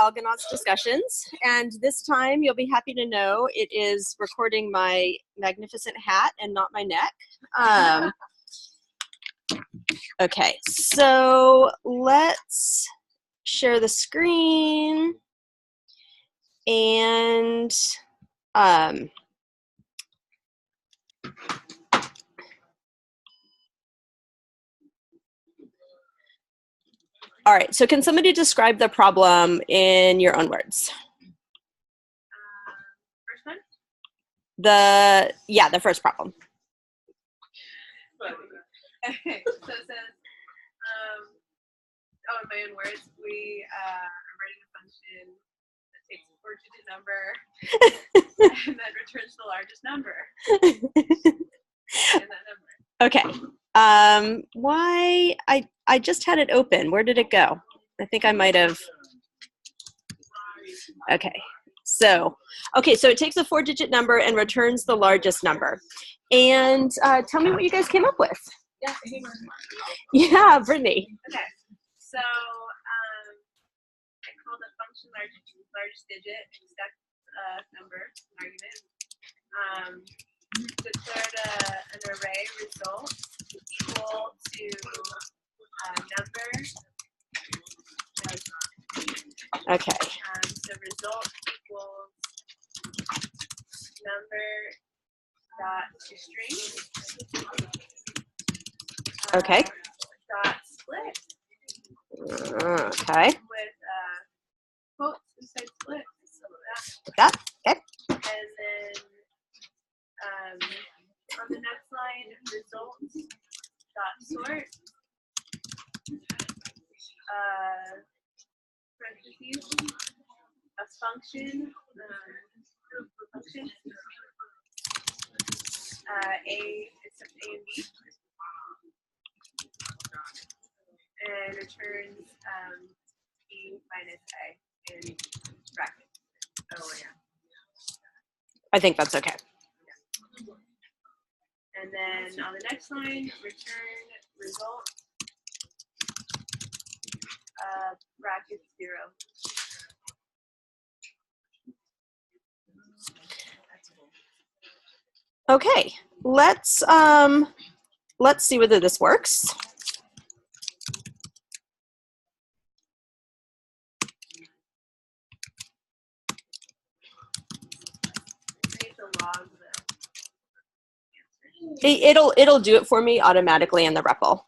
Algonauts Discussions, and this time you'll be happy to know it is recording my magnificent hat and not my neck. Okay, so let's share the screen and all right, so can somebody describe the problem in your own words? First one? The first problem. Okay, so it says, in my own words, we are writing a function that takes a 4-digit number and then returns the largest number in that number. Okay. Why? I just had it open. Where did it go? I think I might have. Okay. So it takes a 4-digit number and returns the largest number. And tell me what you guys came up with. Yeah, Brittany. Okay. So I called the function largest digit, exact number, argument. Declared an array result equal to number. Okay. So result equals number dot toString. Okay. Dot split. Okay. With quotes inside split. So that. Okay. And then on the next line, results dot sort. Parentheses. A function. Except A and B. And returns B minus A in brackets. Oh, yeah. I think that's okay. And then on the next line, return result bracket 0. Okay. Let's see whether this works. It'll do it for me automatically in the REPL.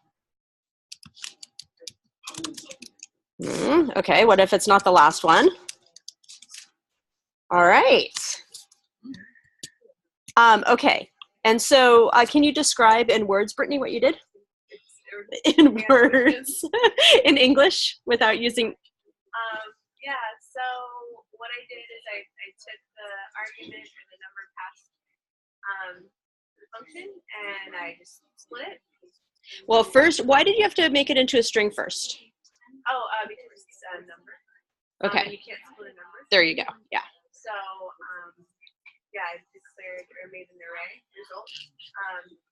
Okay, what if it's not the last one? All right. Okay, and so can you describe in words, Brittany, what you did? In words, in English, without using. Yeah. So what I did is I took the argument or the number passed the function, and I just split it. Well, first, why did you have to make it into a string first? Oh, because it's a number. Okay. You can't split a number. There you go. Yeah. So, yeah, I declared or made an array result.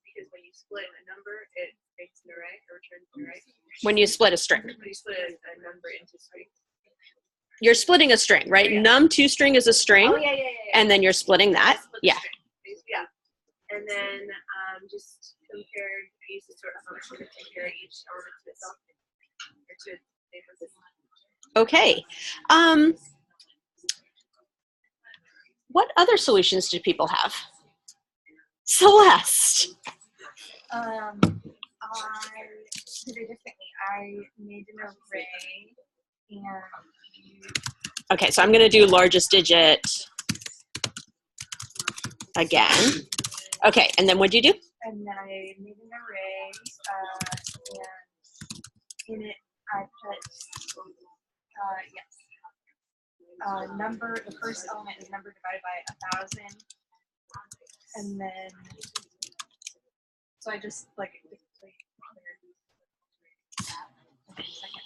Because when you split a number, it makes an array or returns an array. When you split a string. When you split a number into strings. You're splitting a string, right? Oh, yeah. Num2string is a string. Oh, yeah. And then you're splitting that. Yeah. Yeah. And then just compared, I used the sort function to compare each element to itself. Or to its neighbors. Okay. What other solutions do people have? Celeste. I did it differently. I made an array and. Okay, so I'm going to do largest digit again. Okay, and then what did you do? And then I made an array, and in it I put number. The first element is number divided by 1,000, and then so I just the second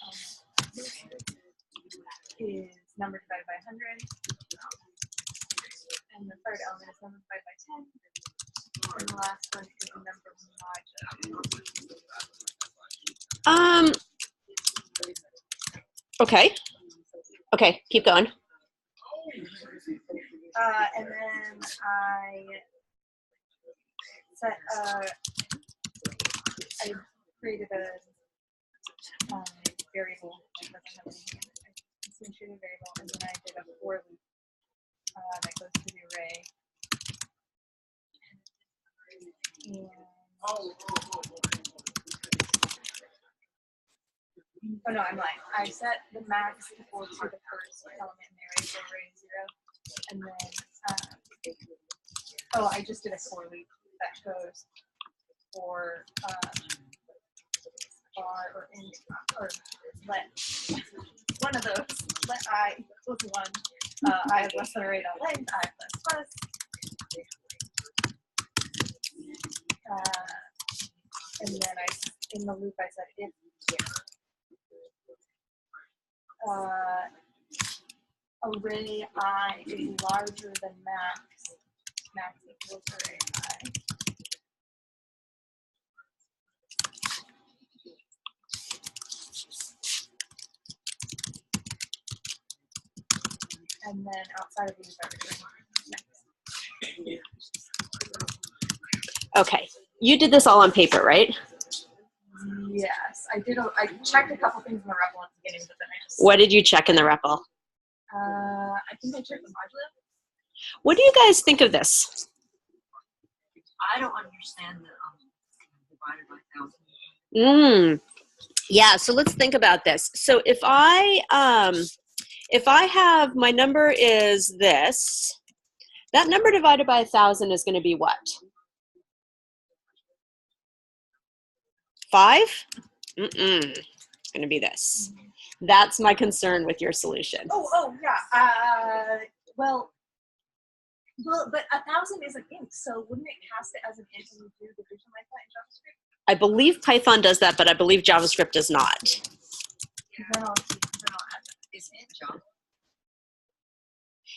element is number divided by 100, and the third element is number divided by 10, and the last one is the number modulo. Okay. Okay, keep going. And then I set I created a variable that doesn't have anything in it. I instantiated a variable, and then I did a for loop that goes to the array. And oh no, I'm lying. I set the max equal to the first element in the array, so array 0, and then oh, I just did a for loop that goes for bar or int or let one of those, let I equals 1, I less than array dot length, I plus and then in the loop I said if array I is larger than max equals array I. And then outside of the loop I return max. Okay, you did this all on paper, right? Yes, I did. I checked a couple things in the REPL at the beginning, but then I just. What did you check in the REPL? I think I checked the modulo. What do you guys think of this? I don't understand the divided by 1,000. Yeah, so let's think about this. So if I have my number is this, that number divided by 1,000 is going to be what? 5? It's going to be this. That's my concern with your solution. Oh yeah. Well, but 1,000 is an int, so wouldn't it cast it as an int when you do division like that in JavaScript? I believe Python does that, but I believe JavaScript does not. Then I'll add that. Is int Java?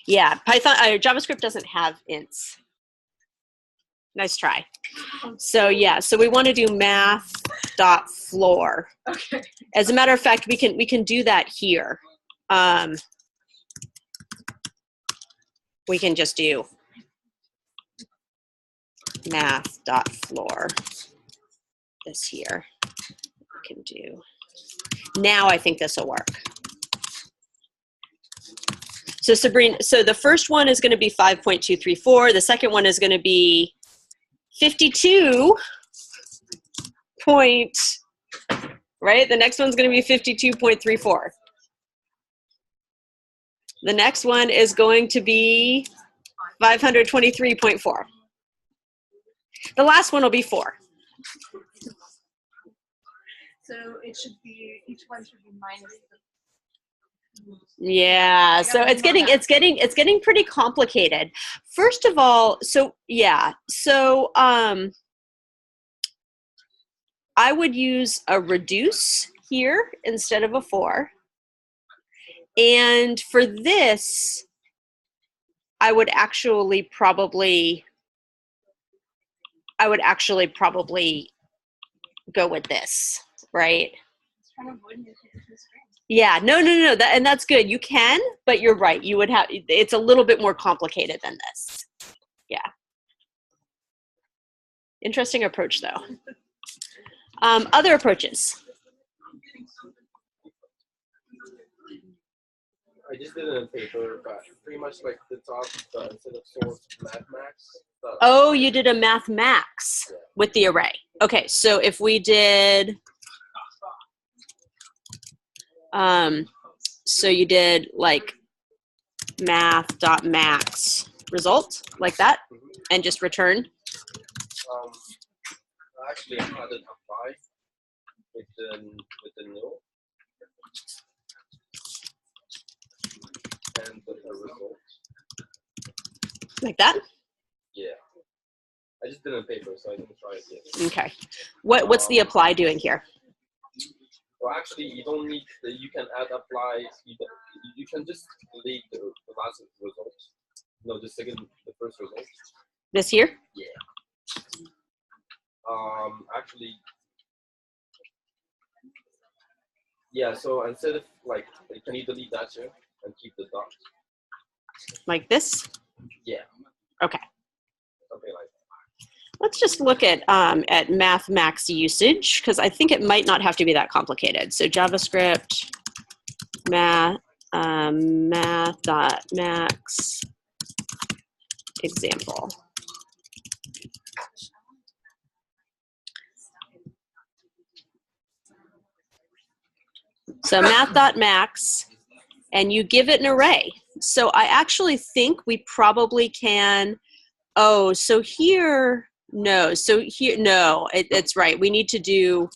Yeah, Python JavaScript doesn't have ints. Nice try. So yeah, so we want to do math.floor. Okay. As a matter of fact, we can do that here. We can just do math.floor. This here. We can do. Now I think this will work. So Sabrina, so the first one is going to be 5.234. The second one is going to be 52 point, right? The next one's going to be 52.34. The next one is going to be 523.4. The last one will be 4. So it should be, each one should be minus the. Yeah, so it's getting pretty complicated. First of all, so yeah, so I would use a reduce here instead of a for. And for this, I would actually probably go with this, right? Yeah, no, and that's good. You can, but you're right. You would have, it's a little bit more complicated than this. Yeah. Interesting approach, though. Other approaches. I just did it in paper, but pretty much like the top, instead of source, math max. Oh, you did a math max with the array. Okay, so if we did, so you did like math.max result, like that, and just return. Actually, I had it apply with the null and the result. Like that? Yeah. I just did it on paper, so I didn't try it yet. Okay. What's the apply doing here? Well, actually, you don't need. You can add apply. You can just delete the last result. No, the first result. This here? Yeah. Actually, yeah. So instead of like, can you delete that too? and keep the dot. Like this? Yeah. Okay. Something like that. Let's just look at math.max usage, because I think it might not have to be that complicated. So JavaScript math.max example. So math.max, and you give it an array. So I actually think we probably can, oh, so here, no. So here, no, it's right. We need to do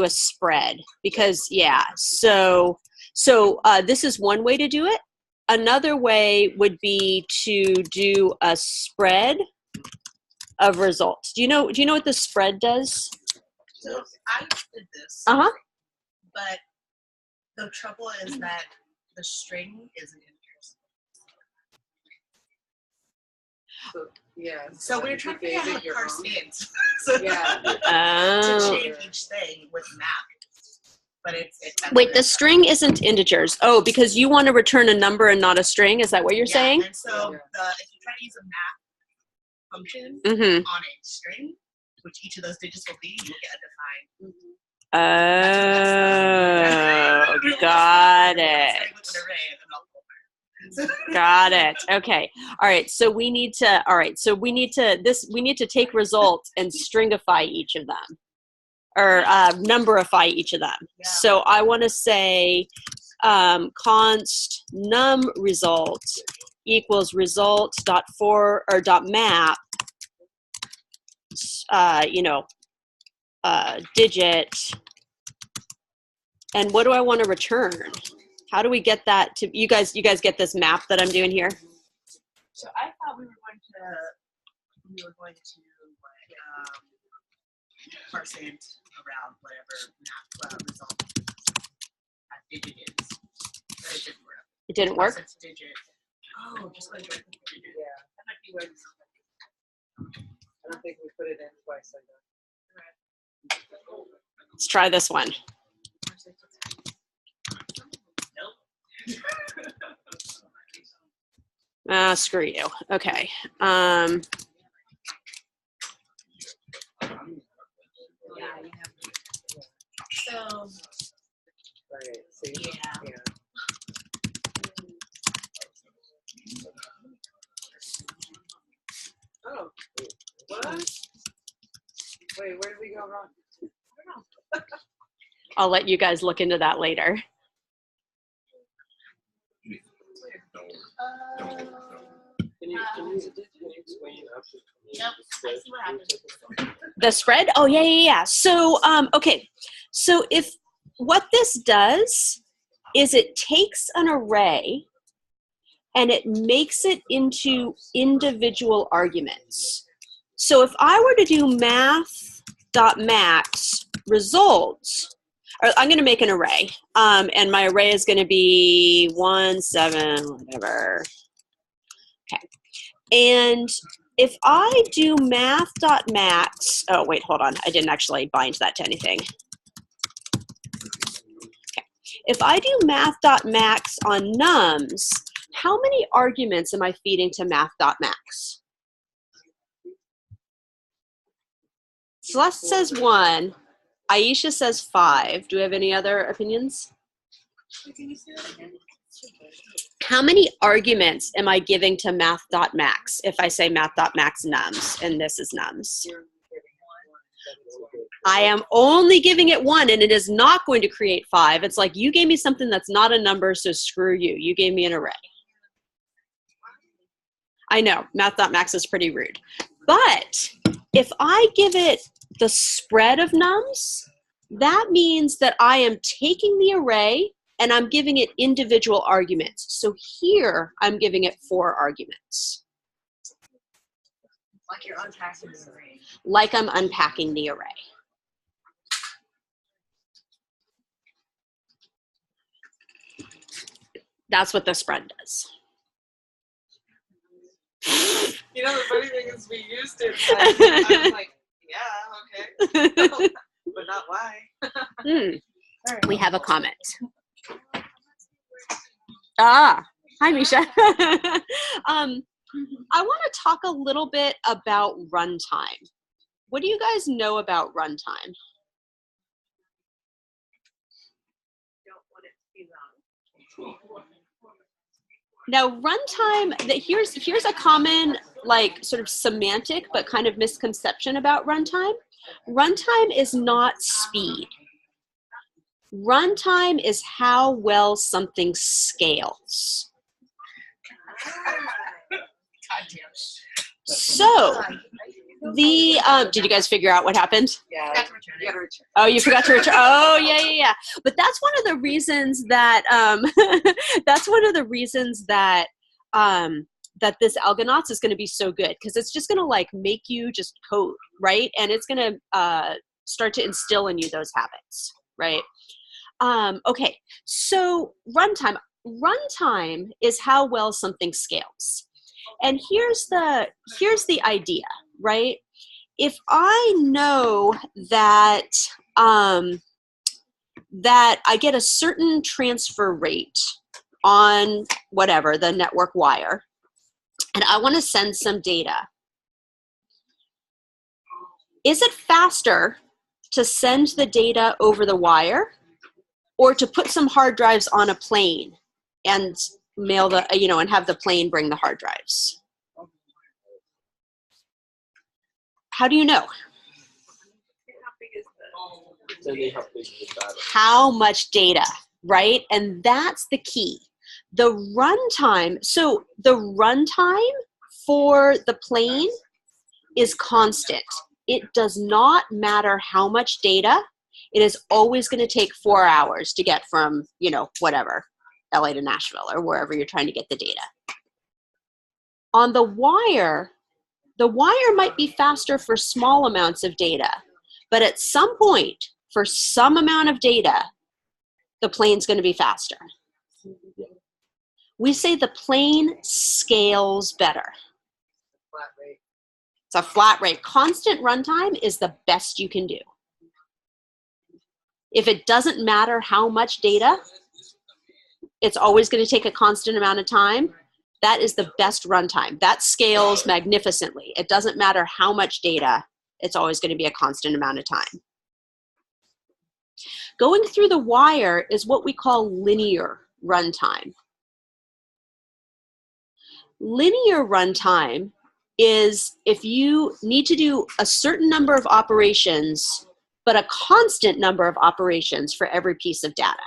a spread because, yeah. So this is one way to do it. Another way would be to do a spread of results. Do you know what the spread does? So I did this, Uh-huh. but the trouble is that the string isn't integers. So, yeah. So we're trying to figure out how to your parse own. int. So Yeah. to Oh. change each thing with map. But it's Wait, the string isn't integers. Oh, because you want to return a number and not a string? Is that what you're saying? And so if you try to use a map function Mm-hmm. on a string, which each of those digits will be, you will get a defined. Oh, got it. Got it. Okay. All right. So we need to take results and stringify each of them, or numberify each of them. Yeah. So I want to say const num result equals result dot for or dot map digit. And what do I want to return? How do we get that to you guys? You guys get this map that I'm doing here? So I thought we were going to parse int around whatever map result that digit is. But it didn't work. It didn't work? It's digit. Oh, just go direct with digit. Yeah. That might be where this I don't think we put it in twice like that. Let's try this one. Screw you. Okay. So Right. See? yeah. Oh. What? Wait, where did we go wrong? I'll let you guys look into that later. Can you explain after? Yep, I see what happened. The spread? Oh, yeah. So, okay. So if what this does is it takes an array and it makes it into individual arguments. So if I were to do math.max results, or I'm going to make an array, and my array is going to be 1, 7, whatever. Okay. And if I do math.max, oh, wait, hold on. I didn't actually bind that to anything. Okay. If I do math.max on nums, how many arguments am I feeding to math.max? Celeste says 1. Aisha says 5. Do we have any other opinions? How many arguments am I giving to math.max if I say math.max nums and this is nums? I am only giving it 1 and it is not going to create 5. It's like you gave me something that's not a number, so screw you. You gave me an array. I know, math.max is pretty rude. But if I give it the spread of nums, that means that I am taking the array and I'm giving it individual arguments. So here, I'm giving it 4 arguments. Like you're unpacking the array. Like I'm unpacking the array. That's what the spread does. You know, the funny thing is we used it. I was like, yeah, okay. But not why. We have a comment. Ah, hi, Misha. I want to talk a little bit about runtime. What do you guys know about runtime? Don't want it to be long. Now, runtime, here's a common, like, sort of semantic but kind of misconception about runtime. Runtime is not speed. Runtime is how well something scales. So, did you guys figure out what happened? Yeah. You gotta return. Oh, you forgot to return. Oh, yeah. But that's one of the reasons that that this Algonauts is going to be so good, because it's just going to like make you just code, right? And it's going to start to instill in you those habits, right? Okay, so runtime. Runtime is how well something scales. And here's the idea, right? If I know that that I get a certain transfer rate on whatever, the network wire, and I want to send some data, is it faster to send the data over the wire or to put some hard drives on a plane and mail the, and have the plane bring the hard drives? How do you know? How big is the Sending how big is the data? How much data, right? And that's the key. The runtime, so the runtime for the plane is constant. It does not matter how much data. It is always going to take 4 hours to get from, whatever, LA to Nashville or wherever you're trying to get the data. On the wire might be faster for small amounts of data, but at some point, for some amount of data, the plane's going to be faster. We say the plane scales better. Flat rate. It's a flat rate. Constant runtime is the best you can do. If it doesn't matter how much data, it's always going to take a constant amount of time. That is the best runtime. That scales magnificently. It doesn't matter how much data, it's always going to be a constant amount of time. Going through the wire is what we call linear runtime. Linear runtime is if you need to do a certain number of operations, but a constant number of operations for every piece of data.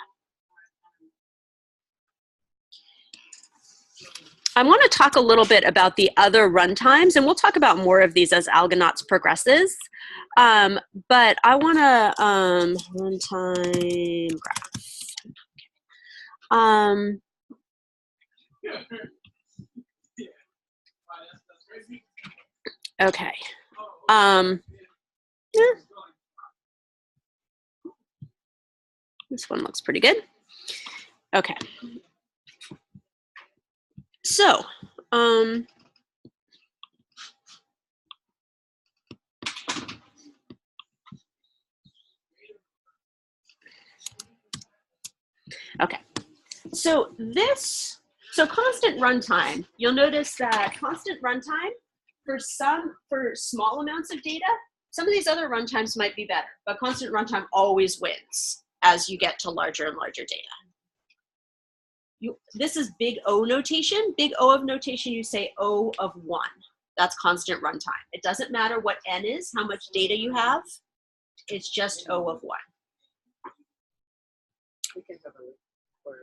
I want to talk a little bit about the other runtimes, and we'll talk about more of these as Algonauts progresses. But I want to runtime graph. Okay. Yeah. This one looks pretty good. Okay. So, okay. So constant runtime, you'll notice that constant runtime for small amounts of data, some of these other runtimes might be better, but constant runtime always wins as you get to larger and larger data. This is big O notation. Big O of notation, you say O of 1. That's constant runtime. It doesn't matter what N is, how much data you have. It's just O of 1. We can have a link for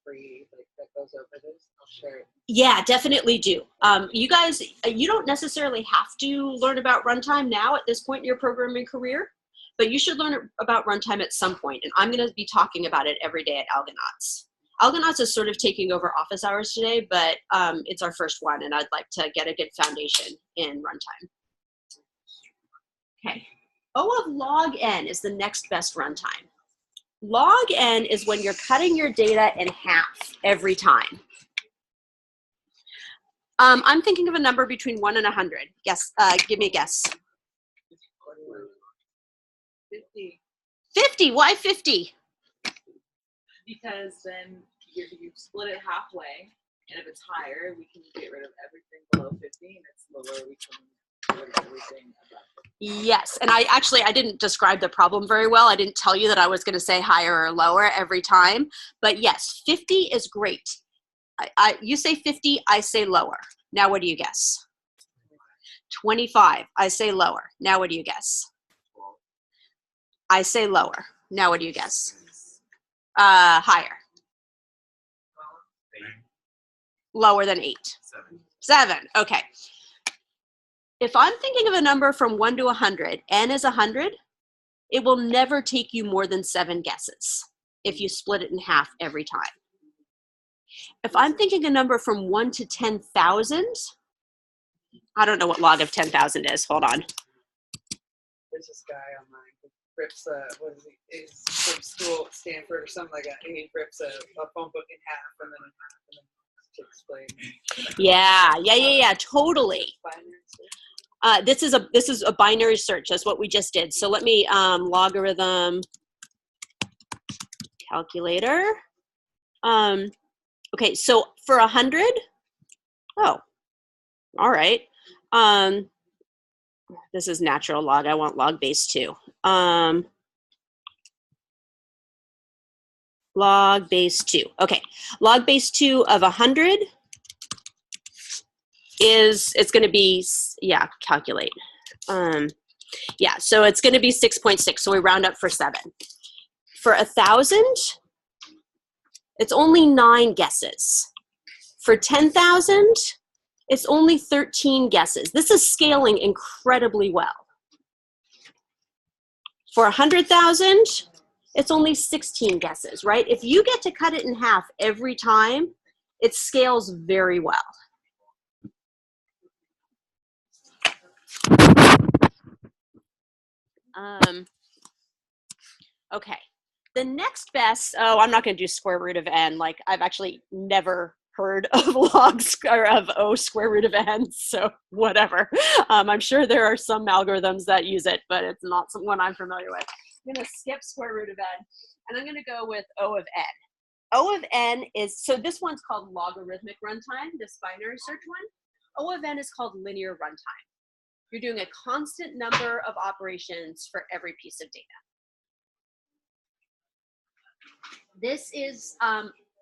free, like that goes over this. I'll share it. Yeah, definitely do. You guys, you don't necessarily have to learn about runtime now at this point in your programming career, but you should learn about runtime at some point, and I'm going to be talking about it every day at Algonauts. Algonauts is sort of taking over office hours today, but it's our first one, and I'd like to get a good foundation in runtime. Okay, O of log n is the next best runtime. Log n is when you're cutting your data in half every time. I'm thinking of a number between 1 and 100. Guess. Give me a guess. 50. 50. Why 50? Because then you split it halfway, and if it's higher, we can get rid of everything below 50, and it's lower, we can get rid of everything above 50. Yes, and I didn't describe the problem very well. I didn't tell you that I was going to say higher or lower every time. But yes, 50 is great. You say 50, I say lower. Now what do you guess? 25, I say lower. Now what do you guess? I say lower. Now what do you guess? Higher. Lower than 8. 7. Okay. If I'm thinking of a number from 1 to 100, n is 100, it will never take you more than 7 guesses if you split it in half every time. If I'm thinking a number from 1 to 10,000, I don't know what log of 10,000 is. Hold on. There's this guy online who rips what is he? He's from school at Stanford or something like that. And he rips a phone book in half and then to explain. Yeah, totally. This is a binary search. That's what we just did. So let me logarithm calculator. Okay, so for 100, oh, all right. This is natural log. I want log base 2. Log base 2. Okay, log base 2 of 100 is, it's going to be, yeah, calculate. Yeah, so it's going to be 6.6. So we round up for 7. For 1,000, it's only 9 guesses. For 10,000, it's only 13 guesses. This is scaling incredibly well. For 100,000, it's only 16 guesses, right? If you get to cut it in half every time, it scales very well. Okay, the next best, oh, I'm not going to do square root of n. Like, I've actually never heard of logs or of O square root of n, so whatever. I'm sure there are some algorithms that use it, but it's not one I'm familiar with. I'm going to skip square root of n, and I'm going to go with O of n. O of n is, so this one's called logarithmic runtime, this binary search one. O of n is called linear runtime. You're doing a constant number of operations for every piece of data. This is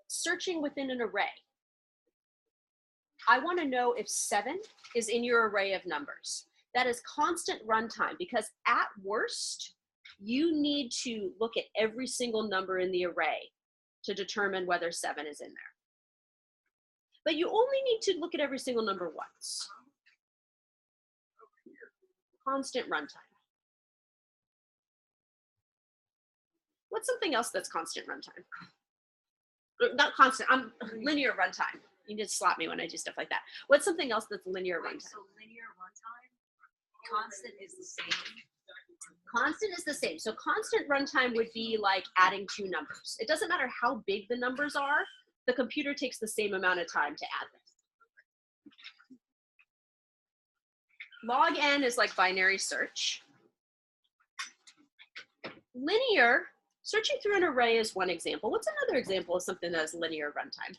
searching within an array. I want to know if 7 is in your array of numbers. That is constant runtime, because at worst, you need to look at every single number in the array to determine whether 7 is in there. But you only need to look at every single number once. Constant runtime. What's something else that's constant runtime? Not constant, linear runtime. You need to slap me when I do stuff like that. What's something else that's linear runtime? So linear runtime, constant is the same. Constant is the same. So constant runtime would be like adding 2 numbers. It doesn't matter how big the numbers are, the computer takes the same amount of time to add them. Log n is like binary search. Linear, searching through an array is one example. What's another example of something that is linear runtime?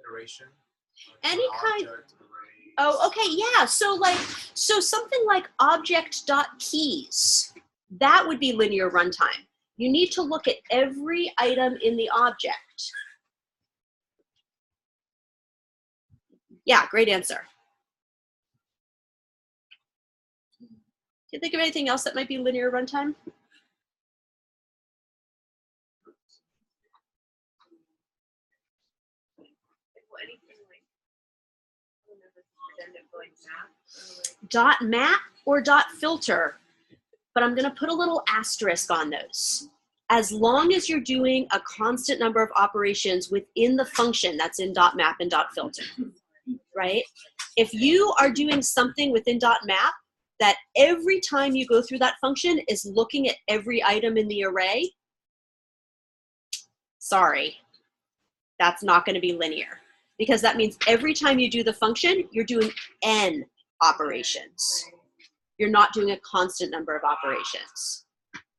Iteration. Any kind. Oh, okay, yeah. So something like object.keys, that would be linear runtime. You need to look at every item in the object. Yeah, great answer. Can you think of anything else that might be linear runtime? Dot map or dot filter, but I'm going to put a little asterisk on those. As long as you're doing a constant number of operations within the function that's in dot map and dot filter, right? If you are doing something within dot map that every time you go through that function is looking at every item in the array, sorry, that's not going to be linear. because that means every time you do the function, you're doing n operations. You're not doing a constant number of operations.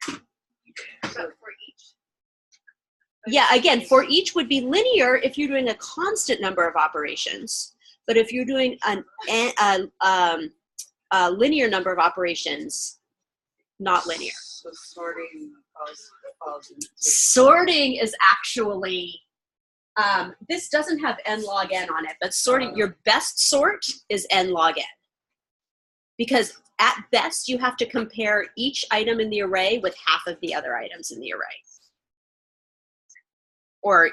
So for each. Yeah, again, for each would be linear if you're doing a constant number of operations. But if you're doing a linear number of operations, not linear. So sorting falls into. Sorting is actually, this doesn't have n log n on it, but sorting, your best sort is n log n. Because at best, you have to compare each item in the array with half of the other items in the array. Or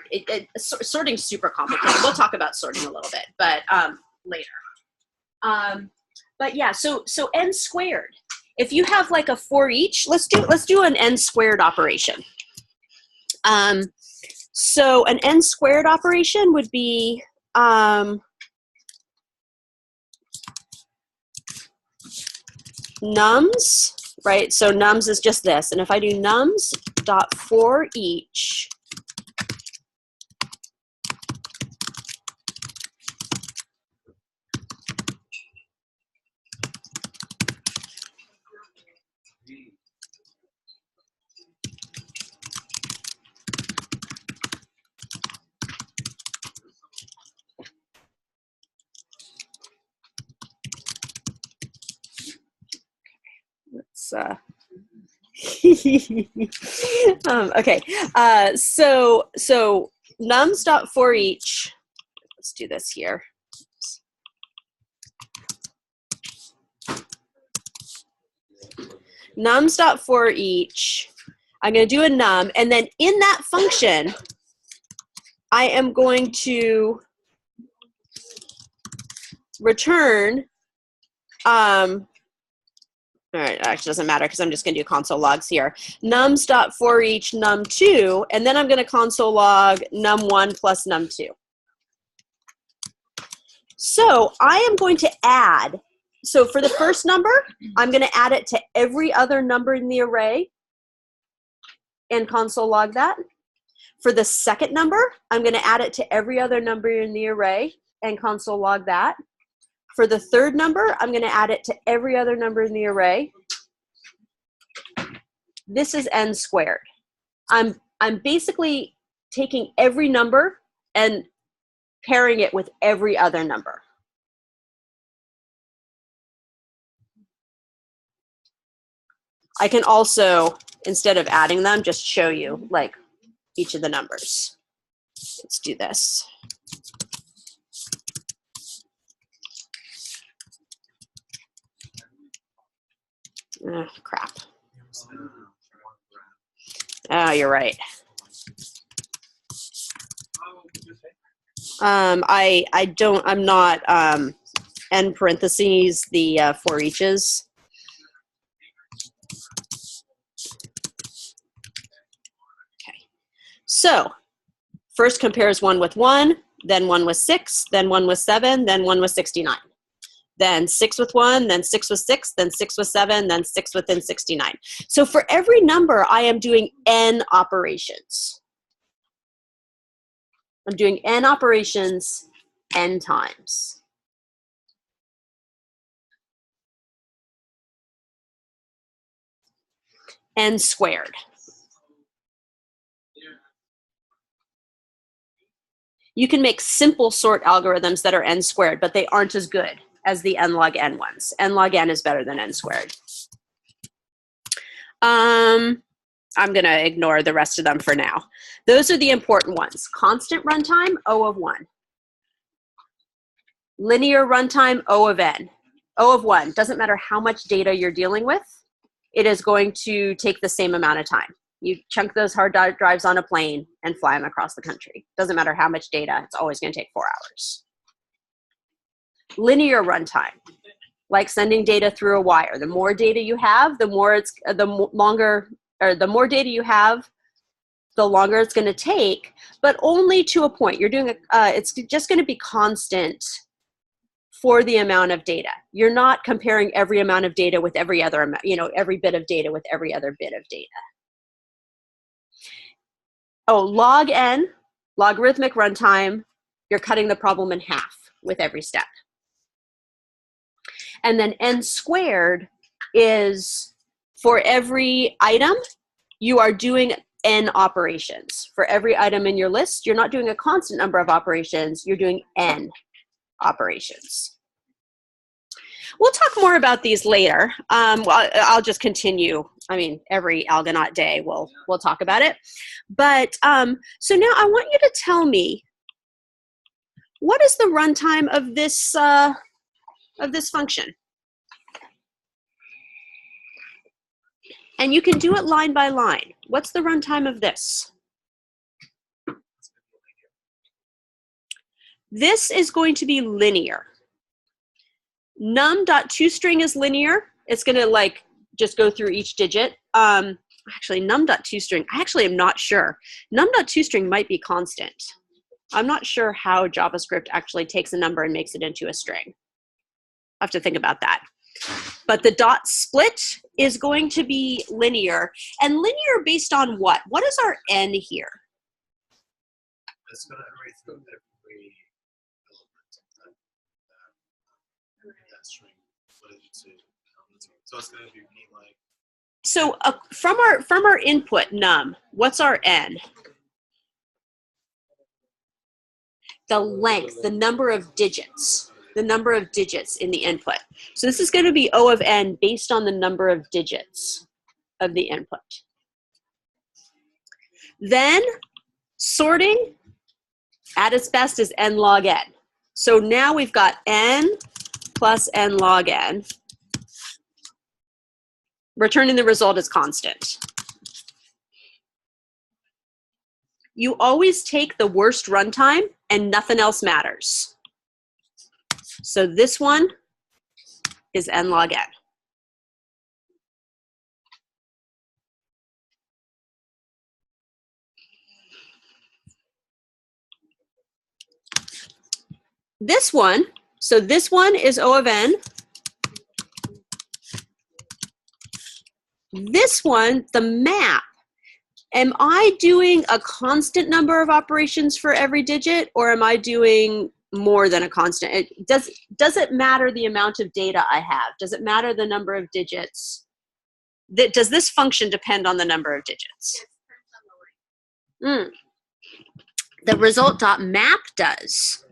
sorting's super complicated. We'll talk about sorting a little bit, but later. But yeah, so n squared. If you have like a for each, let's do an n squared operation. So an n squared operation would be nums, right? So nums is just this, and if I do nums dot for each, let's okay, so nums dot for each, let's do this here. Nums dot for each, I'm going to do a num, and then in that function, I am going to return, all right, it actually doesn't matter because I'm just going to do console logs here. Nums dot for each num2, and then I'm going to console log num1 plus num2. So I am going to add, so for the first number, I'm going to add it to every other number in the array and console log that. For the second number, I'm going to add it to every other number in the array and console log that. For the third number, I'm going to add it to every other number in the array. This is n squared. I'm basically taking every number and pairing it with every other number. I can also, instead of adding them, just show you like each of the numbers. Let's do this. Crap. Oh, you're right. I'm not end parentheses the for eaches. Okay. So first compares 1 with 1, then 1 with 6, then 1 with 7, then 1 with 69. Then 6 with 1, then 6 with 6, then 6 with 7, then 6 within 69. So for every number, I am doing n operations. I'm doing n operations n times. N squared. You can make simple sort algorithms that are n squared, but they aren't as good as the n log n ones. N log n is better than n squared. I'm going to ignore the rest of them for now. Those are the important ones. Constant runtime, O of 1. Linear runtime, O of n. O of 1. Doesn't matter how much data you're dealing with. It is going to take the same amount of time. You chunk those hard drives on a plane and fly them across the country. Doesn't matter how much data, it's always going to take 4 hours. Linear runtime, like sending data through a wire. The more data you have, the more data you have, the longer it's going to take, but only to a point. You're doing it's just going to be constant for the amount of data. You're not comparing every amount of data with every other amount, every bit of data with every other bit of data. Oh, log n, logarithmic runtime, You're cutting the problem in half with every step. And then n squared is for every item, you are doing n operations. For every item in your list, you're not doing a constant number of operations, you're doing n operations. We'll talk more about these later. Well, I'll just continue. I mean, every Algonaut day we'll talk about it. But so now I want you to tell me, what is the runtime of this function? And you can do it line by line. What's the runtime of this? This is going to be linear. Num.toString is linear. It's going to like just go through each digit. Actually, num.toString, I actually am not sure. Num.toString might be constant. I'm not sure how JavaScript actually takes a number and makes it into a string. I have to think about that. But the dot split is going to be linear. And linear based on what? What is our n here? It's going to iterate through every element of that string. So it's going to be like. So from our input num, what's our n? The length, the number of digits. The number of digits in the input. So this is going to be O of n based on the number of digits of the input. Then sorting at its best is n log n. So now we've got n plus n log n. Returning the result is constant. You always take the worst runtime and nothing else matters. So this one is n log n. This one, so this one is O of n. This one, the map, am I doing a constant number of operations for every digit, or am I doing more than a constant? Does it matter the amount of data I have? Does it matter the number of digits? Does this function depend on the number of digits? The result.map does.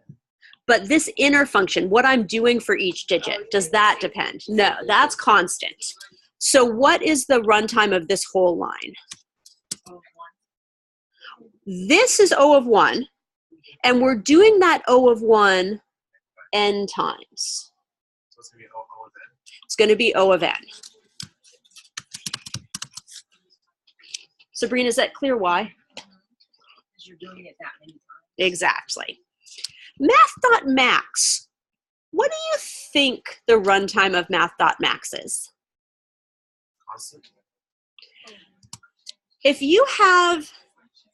But this inner function, what I'm doing for each digit, does that depend? No, that's constant. So what is the runtime of this whole line? This is O of 1, and we're doing that O of 1 n times. So it's going to be O of n? It's going to be O of n. Sabrina, is that clear why? Because you're doing it that many times. Exactly. Math.max. What do you think the runtime of math.max is? Constant. If you have,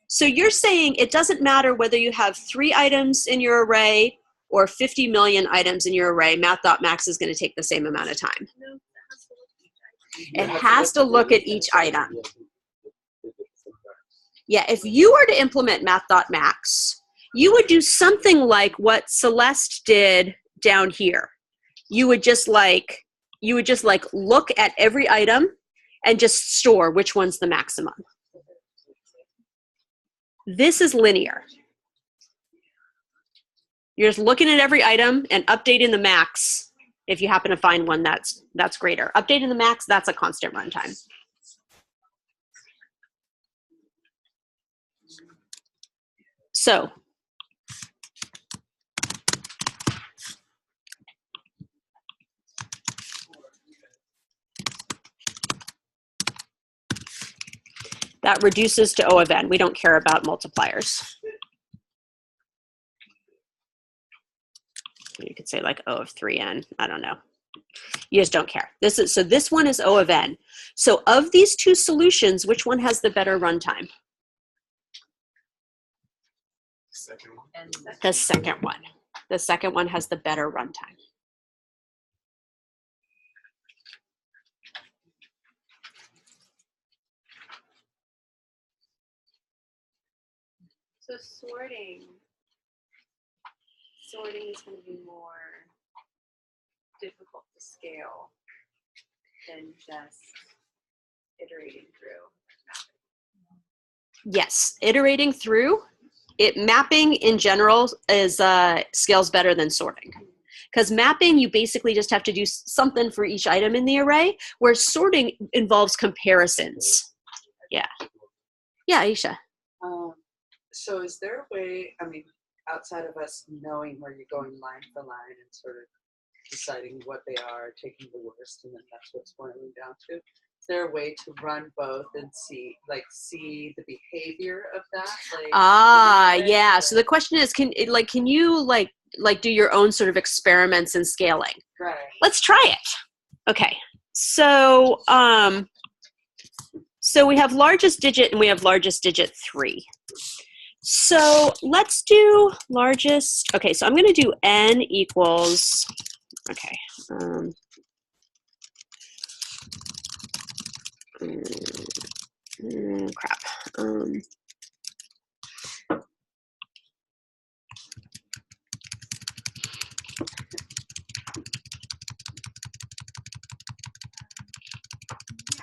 so you're saying it doesn't matter whether you have 3 items in your array or 50 million items in your array, math.max is going to take the same amount of time. It has to look at each item. Yeah, if you were to implement math.max, you would do something like what Celeste did down here. You would just like look at every item and just store which one's the maximum. This is linear. You're just looking at every item and updating the max if you happen to find one that's greater. Updating the max, that's a constant runtime. So that reduces to O of n. We don't care about multipliers. You could say like O of 3n. I don't know. You just don't care. So this one is O of n. So of these two solutions, which one has the better runtime? Second one. The second one. The second one has the better runtime. So sorting, sorting is going to be more difficult to scale than just iterating through. Yes, iterating through it. Mapping in general is scales better than sorting, because mapping you basically just have to do something for each item in the array, where sorting involves comparisons. Yeah, Aisha. So is there a way, I mean, outside of us knowing where you're going line for line and sort of deciding what they are, taking the worst, and then that's what's boiling down to, is there a way to run both and see the behavior of that? Yeah. So the question is, can you do your own sort of experiments in scaling? Right. Let's try it. Okay. So so we have largest digit and we have largest digit 3. So let's do largest. Okay, so I'm going to do n equals, okay. Crap.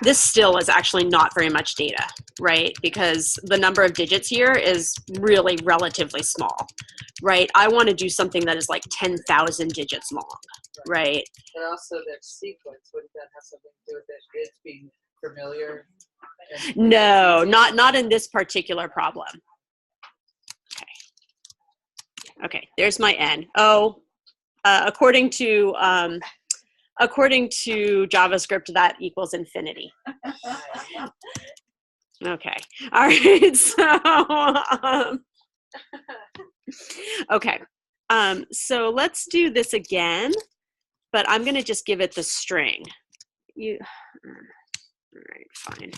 This still is actually not very much data, right? Because the number of digits here is really relatively small, right? I want to do something that is like 10,000 digits long, right? But also their sequence, wouldn't that have something to do with it being familiar? No, not in this particular problem. Okay, there's my n. According to JavaScript, that equals infinity. Okay. All right. So, okay. So let's do this again, but I'm going to just give it the string. All right, fine.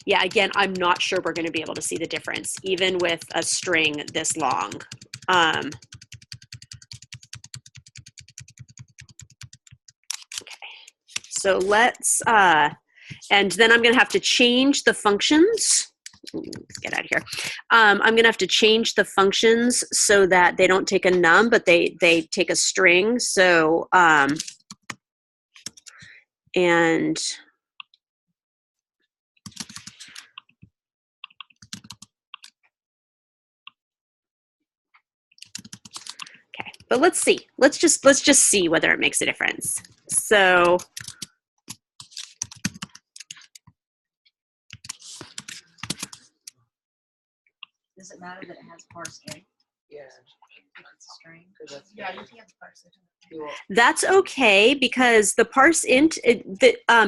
Yeah, again, I'm not sure we're going to be able to see the difference, even with a string this long. Okay. So let's, and then I'm going to have to change the functions. Let's get out of here. I'm going to have to change the functions so that they don't take a num, but they take a string. So, and okay, but let's see. Let's just see whether it makes a difference. So, Does it matter that it has parse in? Yeah. It's a string. Yeah, you can't parse it. that's okay, because the parse int,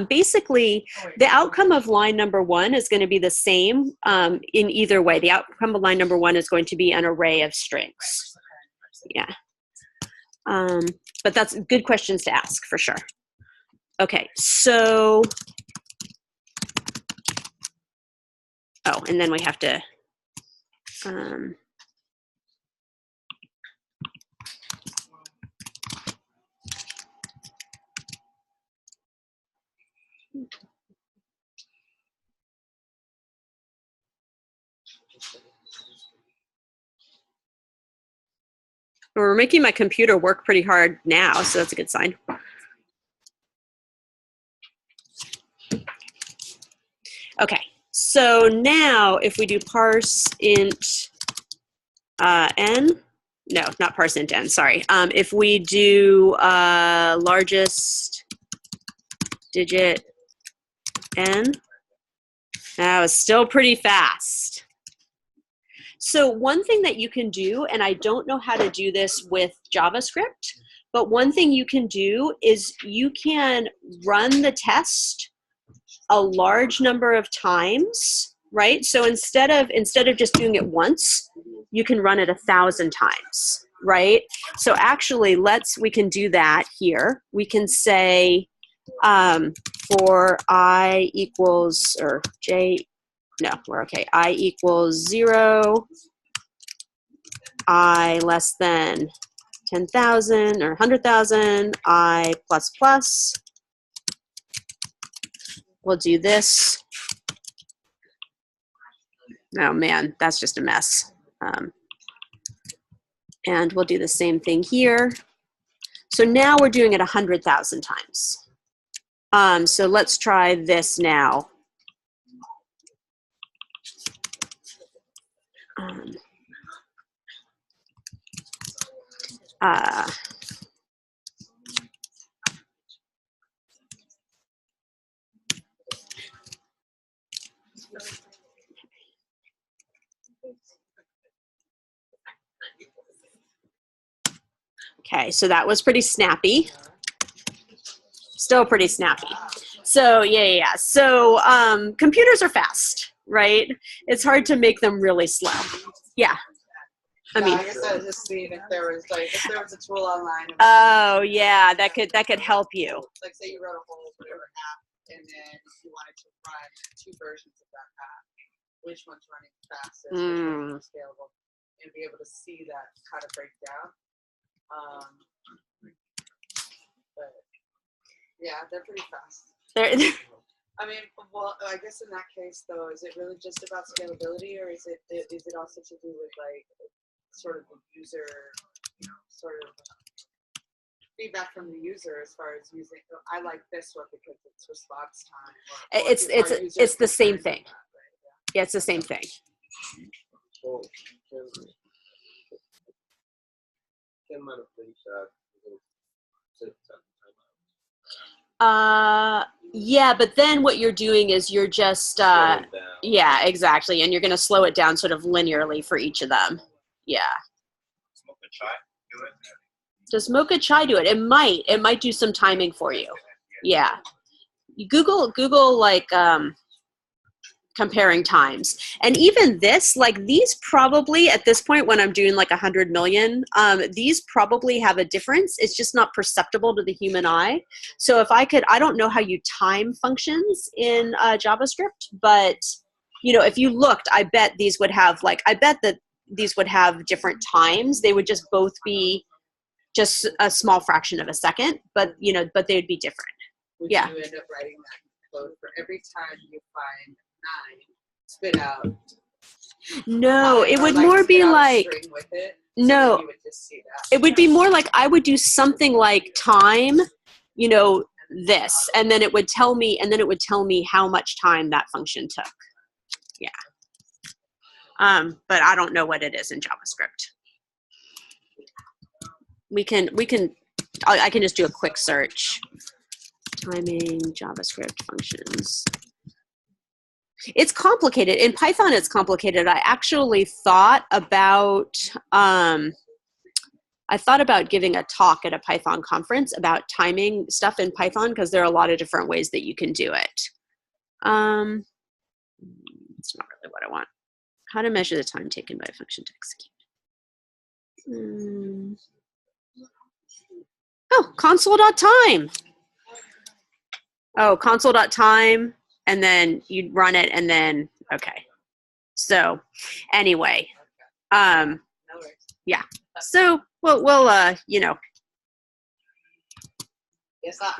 basically the outcome of line number 1 is going to be the same in either way. The outcome of line number 1 is going to be an array of strings. Yeah. But that's good questions to ask for sure. Okay, so, oh, and then we have to, we're making my computer work pretty hard now, so that's a good sign. Okay, so now if we do parse int n, no, not parse int n, sorry. If we do largest digit n, that was still pretty fast. So one thing that you can do, and I don't know how to do this with JavaScript, but one thing you can do is you can run the test a large number of times, right? So instead of just doing it once, you can run it 1,000 times, right? So actually, we can do that here. We can say for I equals, or j, no, we're okay. I equals 0, I less than 10,000 or 100,000, I plus plus. We'll do this. Oh man, that's just a mess. And we'll do the same thing here. So now we're doing it 100,000 times. So let's try this now. Okay, so that was pretty snappy. Still pretty snappy. So yeah. So computers are fast, right? It's hard to make them really slow. Yeah. I mean, I guess I was just seeing if there was a tool online. Oh yeah, that could help you. Like say you wrote a whole whatever app, and then you wanted to run 2 versions of that app. Which one's running fastest? Which one's more scalable? And be able to see that kind of breakdown. But yeah, they're pretty fast. I mean, well, I guess in that case though, is it really just about scalability, or is it also to do with like sort of the user, sort of feedback from the user as far as using? I like this one because it's response time. It's the same thing. That, right? Yeah, it's the same thing. So can manipulate that. Yeah, but then what you're doing is you're just yeah, exactly, and you're going to slow it down sort of linearly for each of them. Yeah. Mocha chai do it? Does Mocha Chai do it? It might do some timing for you. Yeah. You Google like comparing times, and even this, like these probably at this point when I'm doing like 100 million, these probably have a difference. It's just not perceptible to the human eye. So if I don't know how you time functions in JavaScript, but if you looked, I bet these would have these would have different times. They would just both be just a small fraction of a second, but but they would be different. Would Yeah. you end up writing that code for every time you find 9, spit out? No, it would like more be spit out a like string with it, no. so you would just see that. It would be more like I would do something like time, this, and then it would tell me, how much time that function took. Yeah. But I don't know what it is in JavaScript. I can just do a quick search. Timing JavaScript functions. It's complicated. In Python, it's complicated. I actually thought about giving a talk at a Python conference about timing stuff in Python because there are a lot of different ways that you can do it. It's not really what I want. How to measure the time taken by a function to execute. Oh, console.time. Oh, console.time, and then you'd run it, and then, okay. So anyway, yeah. So we'll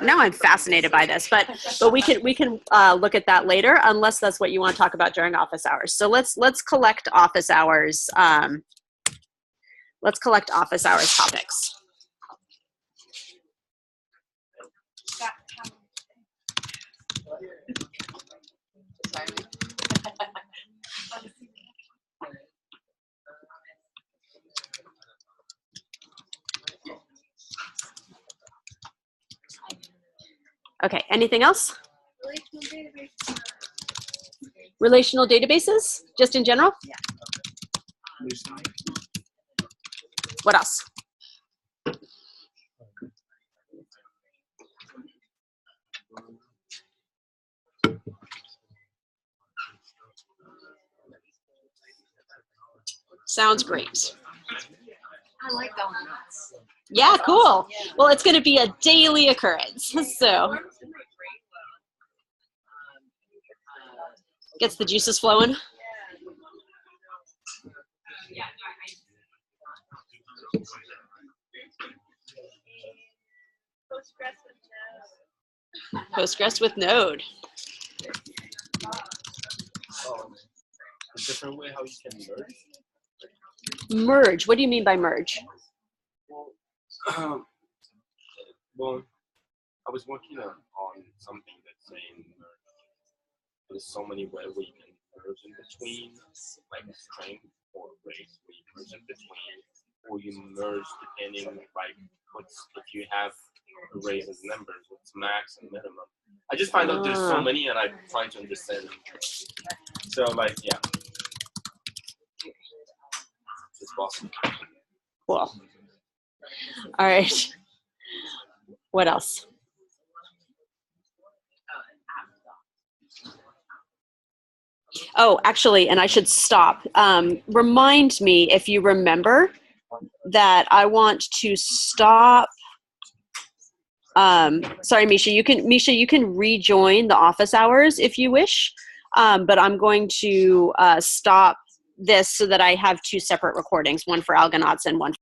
now I'm fascinated by this, but we can look at that later, unless that's what you want to talk about during office hours. So let's collect office hours. Let's collect office hours topics. Okay, anything else? Relational databases, just in general? Yeah. What else? Sounds great. I like donuts. Yeah, cool. Well, it's going to be a daily occurrence, so gets the juices flowing. Postgres with Node. A different way how you can merge. Merge. What do you mean by merge? Well, well, I was working on something that's saying merge. There's so many ways where you can merge in between, like a string or arrays where you merge in between, or you merge depending like if you have arrays as numbers, what's max and minimum. I just find out there's so many, and I'm trying to understand them. So like yeah, it's possible. Cool. All right. What else? Oh, actually, and I should stop. Remind me if you remember that I want to stop. Sorry, Misha, you can rejoin the office hours if you wish, but I'm going to stop this so that I have two separate recordings, one for Algonauts and one